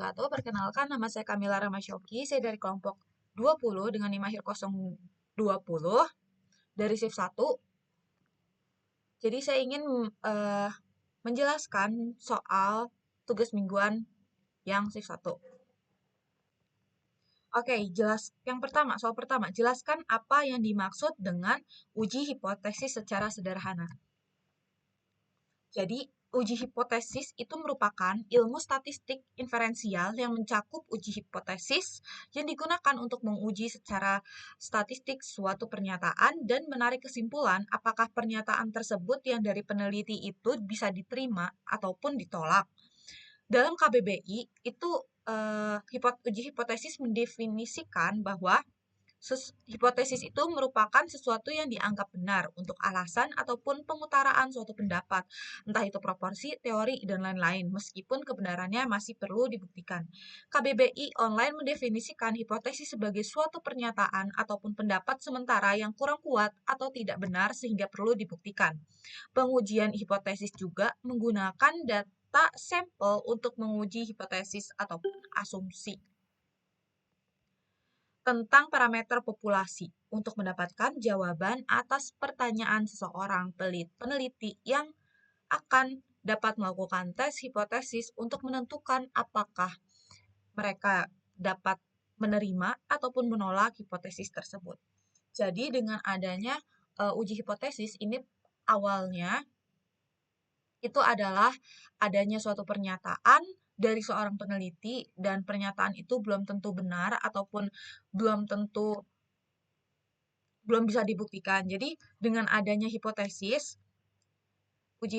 wabarakatuh. Perkenalkan, nama saya Kamila Ramasyoki. Saya dari kelompok 20 dengan NIM akhir 020 dari shift 1. Jadi saya ingin menjelaskan soal tugas mingguan yang shift 1. Oke, soal pertama, jelaskan apa yang dimaksud dengan uji hipotesis secara sederhana. Jadi, uji hipotesis itu merupakan ilmu statistik inferensial yang mencakup uji hipotesis yang digunakan untuk menguji secara statistik suatu pernyataan dan menarik kesimpulan apakah pernyataan tersebut yang dari peneliti itu bisa diterima ataupun ditolak. Dalam KBBI, itu uji hipotesis mendefinisikan bahwa hipotesis itu merupakan sesuatu yang dianggap benar untuk alasan ataupun pengutaraan suatu pendapat, entah itu proporsi, teori, dan lain-lain, meskipun kebenarannya masih perlu dibuktikan. KBBI online mendefinisikan hipotesis sebagai suatu pernyataan ataupun pendapat sementara yang kurang kuat atau tidak benar sehingga perlu dibuktikan. Pengujian hipotesis juga menggunakan data sampel untuk menguji hipotesis ataupun asumsi tentang parameter populasi untuk mendapatkan jawaban atas pertanyaan seseorang peneliti yang akan dapat melakukan tes hipotesis untuk menentukan apakah mereka dapat menerima ataupun menolak hipotesis tersebut. Jadi dengan adanya uji hipotesis ini awalnya itu adalah adanya suatu pernyataan dari seorang peneliti dan pernyataan itu belum tentu benar ataupun belum bisa dibuktikan. Jadi dengan adanya uji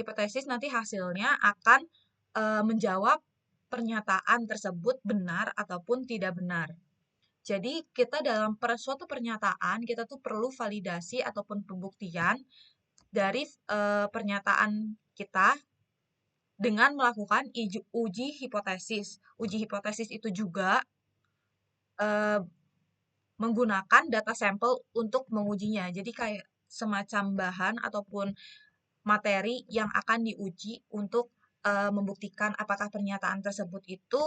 hipotesis nanti hasilnya akan menjawab pernyataan tersebut benar ataupun tidak benar. Jadi kita dalam suatu pernyataan kita tuh perlu validasi ataupun pembuktian dari pernyataan kita dengan melakukan uji hipotesis. Uji hipotesis itu juga menggunakan data sampel untuk mengujinya. Jadi kayak semacam bahan ataupun materi yang akan diuji untuk membuktikan apakah pernyataan tersebut itu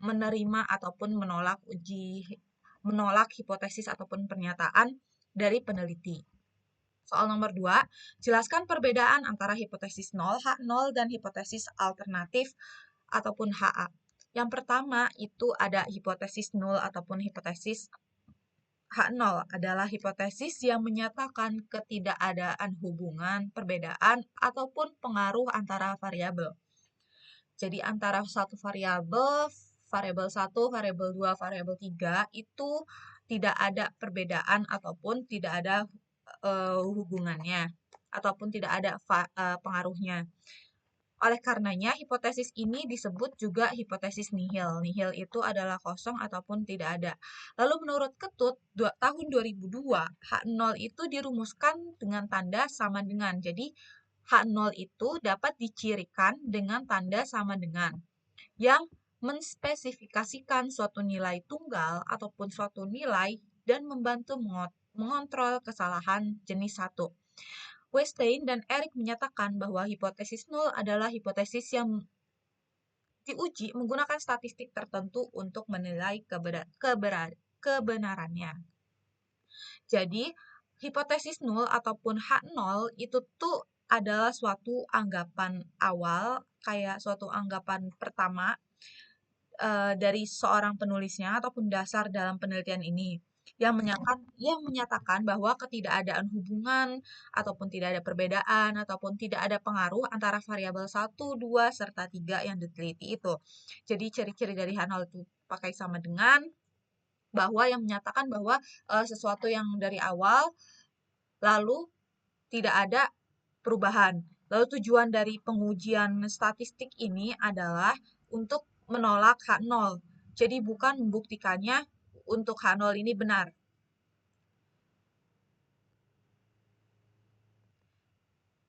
menerima ataupun menolak hipotesis ataupun pernyataan dari peneliti. Soal nomor 2, jelaskan perbedaan antara hipotesis 0, H0, dan hipotesis alternatif ataupun HA. Yang pertama itu ada hipotesis 0 ataupun hipotesis H0 adalah hipotesis yang menyatakan ketidakadaan hubungan, perbedaan, ataupun pengaruh antara variabel. Jadi antara satu variabel 1, variabel 2, variabel 3 itu tidak ada perbedaan ataupun tidak ada hubungannya ataupun tidak ada pengaruhnya. Oleh karenanya, hipotesis ini disebut juga hipotesis nihil. Nihil itu adalah kosong ataupun tidak ada. Lalu menurut Ketut, tahun 2002, H0 itu dirumuskan dengan tanda sama dengan. Jadi, H0 itu dapat dicirikan dengan tanda sama dengan, yang menspesifikasikan suatu nilai tunggal ataupun suatu nilai dan membantu mengontrol kesalahan jenis 1. Wettstein dan Erik menyatakan bahwa hipotesis 0 adalah hipotesis yang diuji menggunakan statistik tertentu untuk menilai kebenarannya. Jadi, hipotesis 0 ataupun H0 itu tuh adalah suatu anggapan awal, kayak suatu anggapan pertama dari seorang penulisnya ataupun dasar dalam penelitian ini yang menyatakan bahwa ketidakadaan hubungan ataupun tidak ada perbedaan ataupun tidak ada pengaruh antara variabel 1, 2, serta 3 yang diteliti itu. Jadi ciri-ciri dari H0 itu pakai sama dengan, bahwa yang menyatakan bahwa sesuatu yang dari awal lalu tidak ada perubahan. Lalu tujuan dari pengujian statistik ini adalah untuk menolak H0. Jadi bukan membuktikannya untuk H0 ini benar.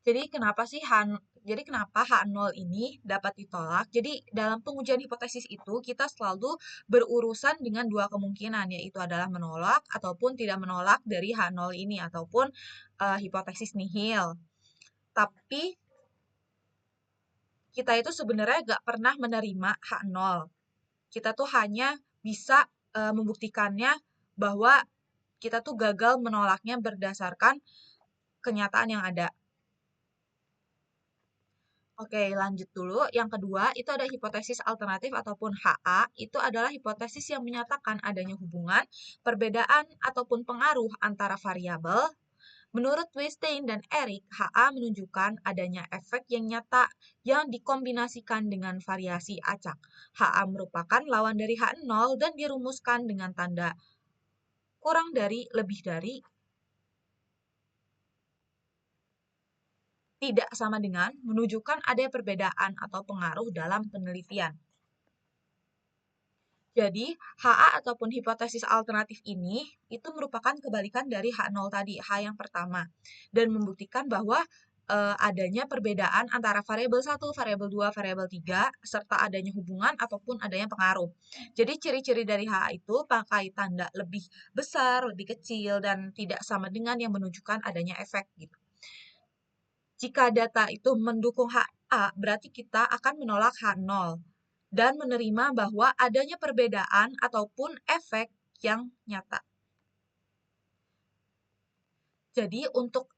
Jadi kenapa H0 ini dapat ditolak? Jadi dalam pengujian hipotesis itu kita selalu berurusan dengan dua kemungkinan, yaitu adalah menolak ataupun tidak menolak dari H0 ini ataupun hipotesis nihil. Tapi kita itu sebenarnya gak pernah menerima H0. Kita tuh hanya bisa membuktikannya bahwa kita tuh gagal menolaknya berdasarkan kenyataan yang ada. Oke, lanjut dulu. Yang kedua, itu ada hipotesis alternatif ataupun HA. Itu adalah hipotesis yang menyatakan adanya hubungan, perbedaan, ataupun pengaruh antara variabel. Menurut Wettstein dan Eric, HA menunjukkan adanya efek yang nyata yang dikombinasikan dengan variasi acak. HA merupakan lawan dari H0 dan dirumuskan dengan tanda kurang dari, lebih dari, tidak sama dengan, menunjukkan adanya perbedaan atau pengaruh dalam penelitian. Jadi, HA ataupun hipotesis alternatif ini itu merupakan kebalikan dari H0 tadi, H yang pertama, dan membuktikan bahwa adanya perbedaan antara variabel 1, variabel 2, variabel 3, serta adanya hubungan ataupun adanya pengaruh. Jadi, ciri-ciri dari HA itu pakai tanda lebih besar, lebih kecil, dan tidak sama dengan yang menunjukkan adanya efek gitu. Jika data itu mendukung HA, berarti kita akan menolak H0 dan menerima bahwa adanya perbedaan ataupun efek yang nyata. Jadi untuk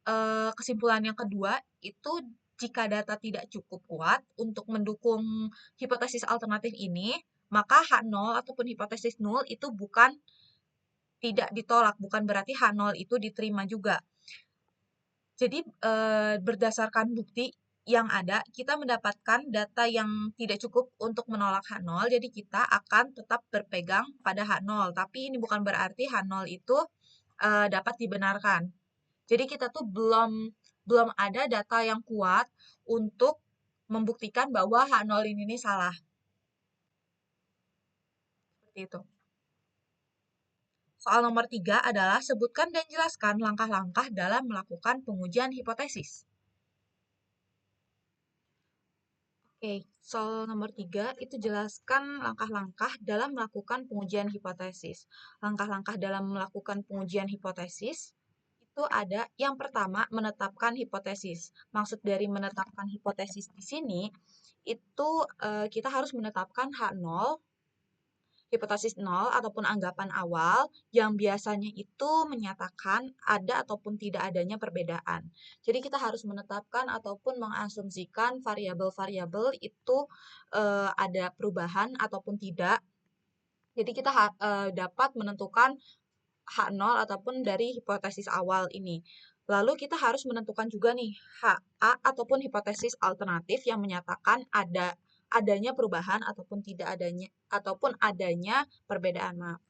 kesimpulan yang kedua itu jika data tidak cukup kuat untuk mendukung hipotesis alternatif ini, maka H0 ataupun hipotesis nul itu bukan tidak ditolak, bukan berarti H0 itu diterima juga. Jadi berdasarkan bukti yang ada, kita mendapatkan data yang tidak cukup untuk menolak H0, jadi kita akan tetap berpegang pada H0. Tapi ini bukan berarti H0 itu dapat dibenarkan. Jadi kita tuh belum ada data yang kuat untuk membuktikan bahwa H0 ini salah. Seperti itu. Soal nomor 3 adalah sebutkan dan jelaskan langkah-langkah dalam melakukan pengujian hipotesis. Oke, soal nomor 3 itu jelaskan langkah-langkah dalam melakukan pengujian hipotesis. Langkah-langkah dalam melakukan pengujian hipotesis itu ada yang pertama menetapkan hipotesis. Maksud dari menetapkan hipotesis di sini itu kita harus menetapkan H0, hipotesis 0 ataupun anggapan awal yang biasanya itu menyatakan ada ataupun tidak adanya perbedaan. Jadi kita harus menetapkan ataupun mengasumsikan variabel-variabel itu ada perubahan ataupun tidak. Jadi kita dapat menentukan H0 ataupun dari hipotesis awal ini. Lalu kita harus menentukan juga nih HA ataupun hipotesis alternatif yang menyatakan adanya perubahan ataupun tidak adanya ataupun adanya perbedaan. Maaf.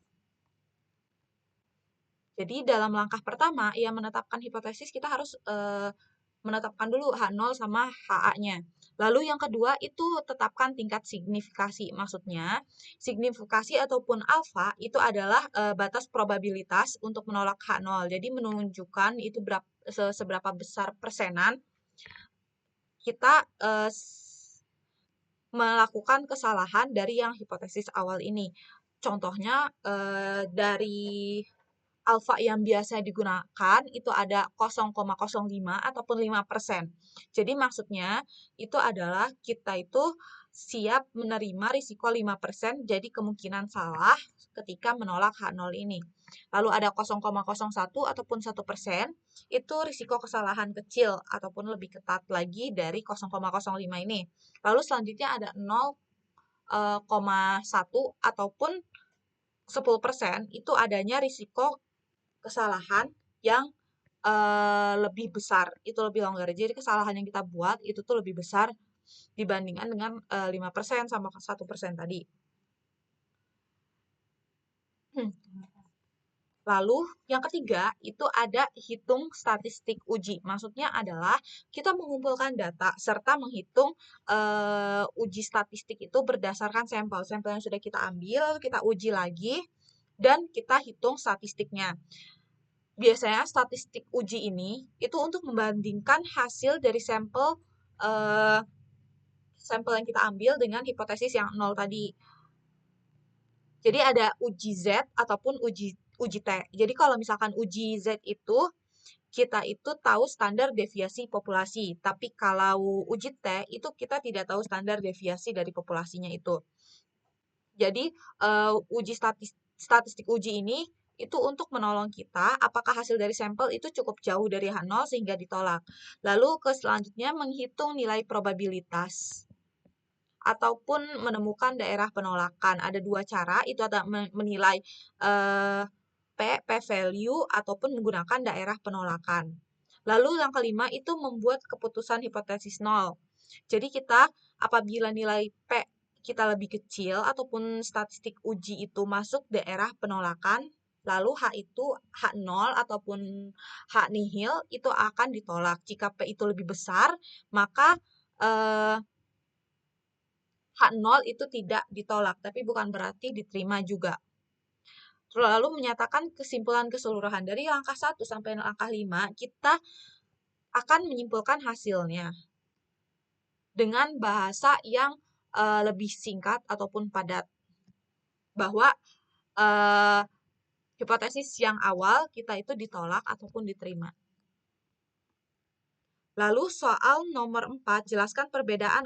Jadi dalam langkah pertama yang menetapkan hipotesis kita harus menetapkan dulu H0 sama HA-nya. Lalu yang kedua itu tetapkan tingkat signifikasi. Maksudnya, signifikasi ataupun alfa itu adalah batas probabilitas untuk menolak H0. Jadi menunjukkan itu seberapa besar persenan kita melakukan kesalahan dari yang hipotesis awal ini. Contohnya dari alfa yang biasa digunakan itu ada 0,05 ataupun 5%. Jadi maksudnya itu adalah kita itu siap menerima risiko 5%, jadi kemungkinan salah ketika menolak H0 ini. Lalu ada 0,01 ataupun 1%, itu risiko kesalahan kecil ataupun lebih ketat lagi dari 0,05 ini. Lalu selanjutnya ada 0,1 ataupun 10% itu adanya risiko kesalahan yang lebih besar, itu lebih longgar. Jadi kesalahan yang kita buat itu tuh lebih besar dibandingkan dengan 5% sama 1% tadi. Lalu yang ketiga itu ada hitung statistik uji. Maksudnya adalah kita mengumpulkan data serta menghitung uji statistik itu berdasarkan sampel. Sampel yang sudah kita ambil, kita uji lagi dan kita hitung statistiknya. Biasanya statistik uji ini itu untuk membandingkan hasil dari sampel sampel yang kita ambil dengan hipotesis yang 0 tadi. Jadi ada uji Z ataupun uji T. Jadi kalau misalkan uji Z itu kita itu tahu standar deviasi populasi, tapi kalau uji T itu kita tidak tahu standar deviasi dari populasinya itu. Jadi uji statistik uji ini itu untuk menolong kita apakah hasil dari sampel itu cukup jauh dari H0 sehingga ditolak. Lalu ke selanjutnya menghitung nilai probabilitas ataupun menemukan daerah penolakan. Ada dua cara, itu ada menilai eh, p-value ataupun menggunakan daerah penolakan. Lalu yang kelima itu membuat keputusan hipotesis nol. Jadi kita apabila nilai P kita lebih kecil ataupun statistik uji itu masuk daerah penolakan, lalu H itu H0 ataupun H nihil itu akan ditolak. Jika P itu lebih besar, maka eh, H0 itu tidak ditolak, tapi bukan berarti diterima juga. Lalu menyatakan kesimpulan keseluruhan dari langkah 1 sampai langkah 5, kita akan menyimpulkan hasilnya dengan bahasa yang lebih singkat ataupun padat. Bahwa eh, hipotesis yang awal kita itu ditolak ataupun diterima. Lalu soal nomor 4, jelaskan perbedaan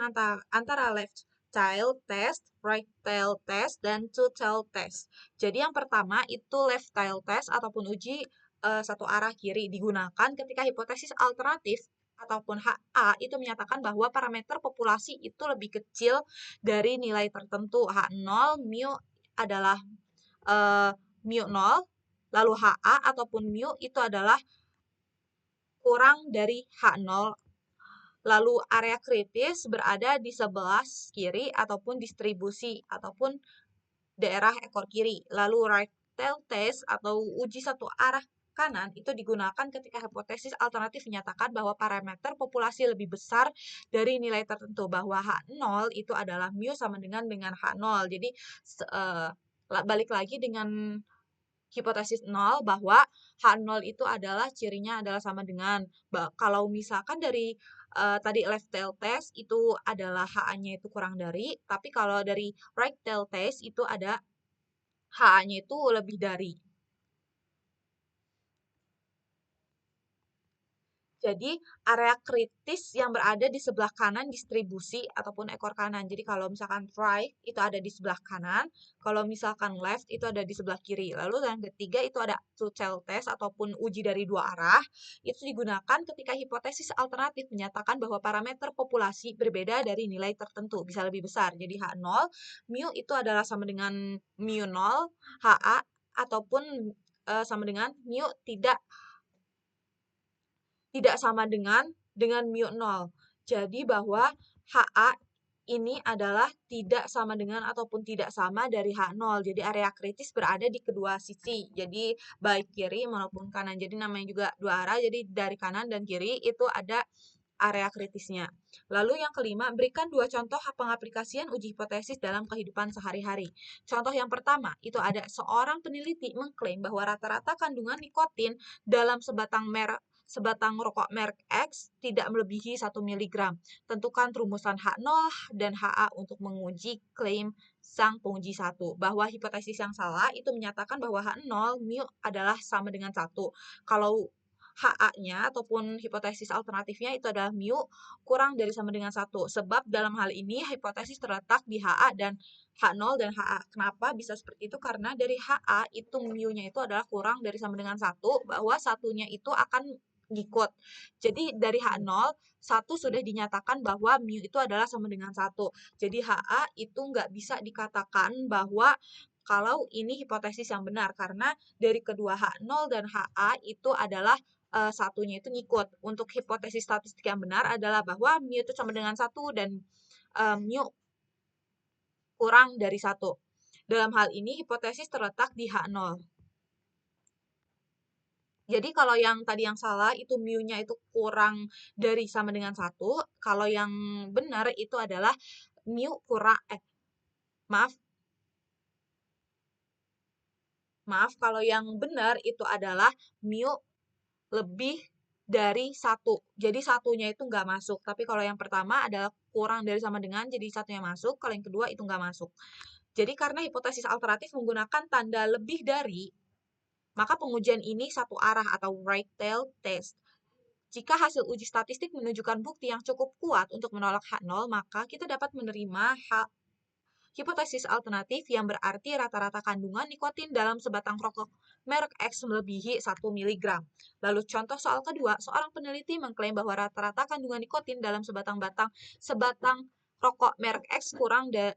antara left child test, right child test, dan two child test. Jadi yang pertama itu left child test ataupun uji satu arah kiri digunakan ketika hipotesis alternatif ataupun HA itu menyatakan bahwa parameter populasi itu lebih kecil dari nilai tertentu. H0 mu adalah mu 0, lalu HA ataupun mu itu adalah kurang dari H0. Lalu area kritis berada di sebelah kiri ataupun distribusi ataupun daerah ekor kiri. Lalu right tail test atau uji satu arah kanan itu digunakan ketika hipotesis alternatif menyatakan bahwa parameter populasi lebih besar dari nilai tertentu, bahwa H0 itu adalah mu sama dengan H0. Jadi balik lagi dengan hipotesis 0 bahwa H0 itu adalah cirinya adalah sama dengan kalau misalkan dari tadi left tail test itu adalah HA-nya itu kurang dari, tapi kalau dari right tail test itu ada HA-nya itu lebih dari. Jadi area kritis yang berada di sebelah kanan distribusi ataupun ekor kanan. Jadi kalau misalkan right itu ada di sebelah kanan, kalau misalkan left itu ada di sebelah kiri. Lalu yang ketiga itu ada two child test ataupun uji dari dua arah. Itu digunakan ketika hipotesis alternatif menyatakan bahwa parameter populasi berbeda dari nilai tertentu, bisa lebih besar. Jadi H0, mu itu adalah sama dengan mu 0, HA ataupun sama dengan mu tidak sama dengan mu 0. Jadi bahwa HA ini adalah tidak sama dengan ataupun tidak sama dari H0. Jadi area kritis berada di kedua sisi. Jadi baik kiri maupun kanan. Jadi namanya juga dua arah. Jadi dari kanan dan kiri itu ada area kritisnya. Lalu yang kelima, berikan dua contoh pengaplikasian uji hipotesis dalam kehidupan sehari-hari. Contoh yang pertama, itu ada seorang peneliti mengklaim bahwa rata-rata kandungan nikotin dalam sebatang rokok merek X tidak melebihi 1 mg. Tentukan rumusan H0 dan HA untuk menguji klaim sang penguji 1. Bahwa hipotesis yang salah itu menyatakan bahwa H0 mu adalah sama dengan 1. Kalau HA-nya ataupun hipotesis alternatifnya itu adalah mu kurang dari sama dengan 1. Sebab dalam hal ini hipotesis terletak di HA dan H0 dan HA. Kenapa bisa seperti itu? Karena dari HA itu mu-nya itu adalah kurang dari sama dengan 1, bahwa satunya itu akan ngikut. Jadi dari H0, 1 sudah dinyatakan bahwa mu itu adalah sama dengan 1. Jadi HA itu nggak bisa dikatakan bahwa kalau ini hipotesis yang benar, karena dari kedua H0 dan HA itu adalah satunya itu ngikut. Untuk hipotesis statistik yang benar adalah bahwa mu itu sama dengan 1 dan mu kurang dari 1. Dalam hal ini hipotesis terletak di H0. Jadi kalau yang tadi yang salah itu mu-nya itu kurang dari sama dengan 1. Kalau yang benar itu adalah mu kurang maaf. Maaf, kalau yang benar itu adalah mu lebih dari 1. Jadi satunya itu nggak masuk. Tapi kalau yang pertama adalah kurang dari sama dengan, jadi satunya masuk. Kalau yang kedua itu nggak masuk. Jadi karena hipotesis alternatif menggunakan tanda lebih dari, maka pengujian ini satu arah atau right tail test. Jika hasil uji statistik menunjukkan bukti yang cukup kuat untuk menolak H0, maka kita dapat menerima hipotesis alternatif yang berarti rata-rata kandungan nikotin dalam sebatang rokok merek X melebihi 1 mg. Lalu contoh soal kedua, seorang peneliti mengklaim bahwa rata-rata kandungan nikotin dalam sebatang rokok merek X kurang 1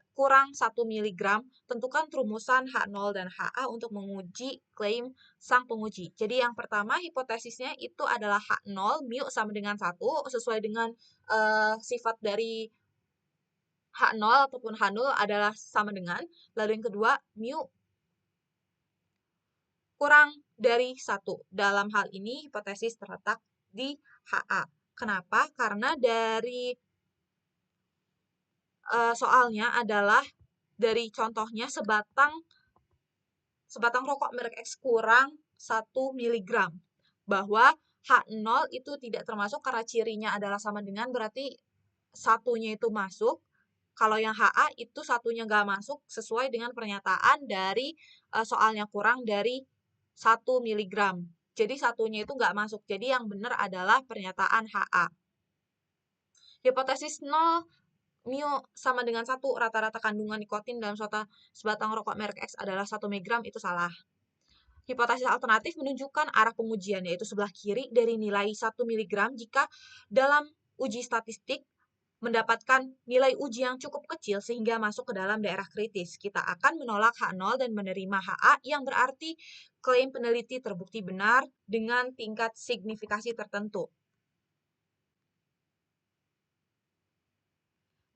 mg. Tentukan rumusan H0 dan HA untuk menguji klaim sang penguji. Jadi yang pertama hipotesisnya itu adalah H0, mu sama dengan 1, sesuai dengan sifat dari H0 ataupun H0 adalah sama dengan. Lalu yang kedua, mu kurang dari 1. Dalam hal ini hipotesis terletak di HA. Kenapa? Karena dari soalnya adalah dari contohnya sebatang rokok merek X kurang 1 mg. Bahwa H0 itu tidak termasuk karena cirinya adalah sama dengan, berarti satunya itu masuk. Kalau yang HA itu satunya nggak masuk sesuai dengan pernyataan dari soalnya kurang dari 1 mg. Jadi satunya itu nggak masuk. Jadi yang benar adalah pernyataan HA. Hipotesis 0 mu sama dengan 1, rata-rata kandungan nikotin dalam sebatang rokok merek X adalah 1 mg, itu salah. Hipotesis alternatif menunjukkan arah pengujian, yaitu sebelah kiri dari nilai 1 mg jika dalam uji statistik mendapatkan nilai uji yang cukup kecil sehingga masuk ke dalam daerah kritis. Kita akan menolak H0 dan menerima HA yang berarti klaim peneliti terbukti benar dengan tingkat signifikasi tertentu.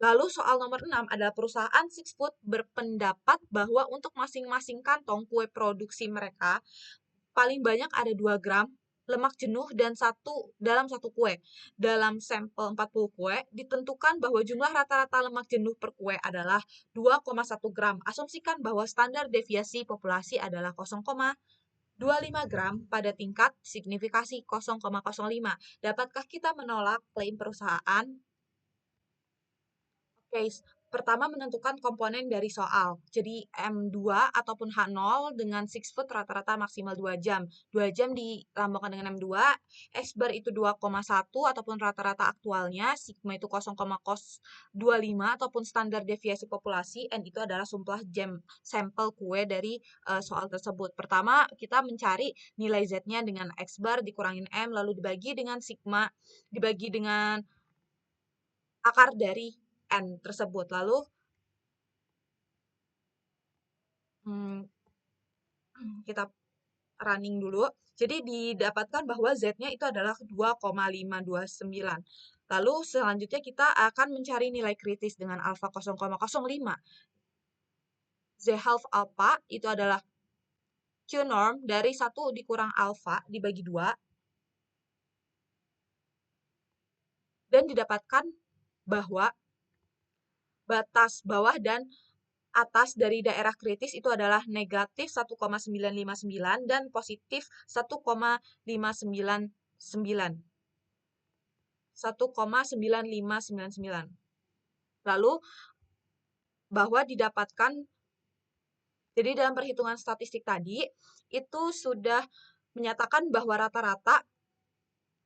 Lalu soal nomor 6 adalah perusahaan Six Food berpendapat bahwa untuk masing-masing kantong kue produksi mereka paling banyak ada 2 gram lemak jenuh dalam satu kue. Dalam sampel 40 kue, ditentukan bahwa jumlah rata-rata lemak jenuh per kue adalah 2,1 gram. Asumsikan bahwa standar deviasi populasi adalah 0,25 gram pada tingkat signifikasi 0,05. Dapatkah kita menolak klaim perusahaan? Oke, pertama menentukan komponen dari soal. Jadi M2 ataupun H0 dengan 6 foot rata-rata maksimal 2 jam. 2 jam dilambangkan dengan M2, X-bar itu 2,1 ataupun rata-rata aktualnya, sigma itu 0,25 ataupun standar deviasi populasi, N itu adalah sumpah jam sampel kue dari soal tersebut. Pertama, kita mencari nilai Z-nya dengan X-bar dikurangin M, lalu dibagi dengan sigma, dibagi dengan akar dari N tersebut. Lalu kita running dulu. Jadi didapatkan bahwa Z-nya itu adalah 2,529. Lalu selanjutnya kita akan mencari nilai kritis dengan alfa 0,05. Z half alpha itu adalah Q norm dari 1 dikurang alfa dibagi 2. Dan didapatkan bahwa batas bawah dan atas dari daerah kritis itu adalah negatif 1,959 dan positif 1,599. 1,9599. Lalu bahwa didapatkan, jadi dalam perhitungan statistik tadi itu sudah menyatakan bahwa rata-rata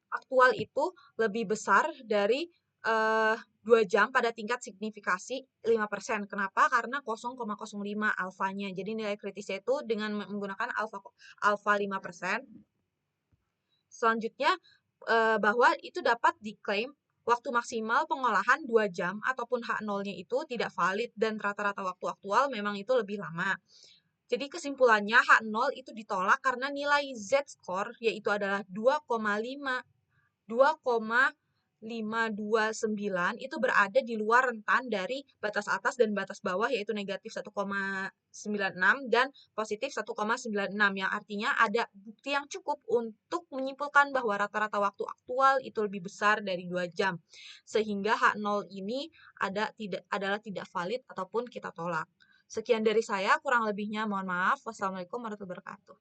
aktual itu lebih besar dari 2 jam pada tingkat signifikasi 5%. Kenapa? Karena 0,05 alfanya. Jadi nilai kritisnya itu dengan menggunakan alfa 5%. Selanjutnya bahwa itu dapat diklaim waktu maksimal pengolahan 2 jam ataupun H0-nya itu tidak valid dan rata-rata waktu aktual memang itu lebih lama. Jadi kesimpulannya H0 itu ditolak karena nilai Z-score yaitu adalah 2,529 itu berada di luar rentan dari batas atas dan batas bawah yaitu negatif 1,96 dan positif 1,96 yang artinya ada bukti yang cukup untuk menyimpulkan bahwa rata-rata waktu aktual itu lebih besar dari 2 jam sehingga H0 ini adalah tidak valid ataupun kita tolak. Sekian dari saya, kurang lebihnya mohon maaf. Wassalamualaikum warahmatullahi wabarakatuh.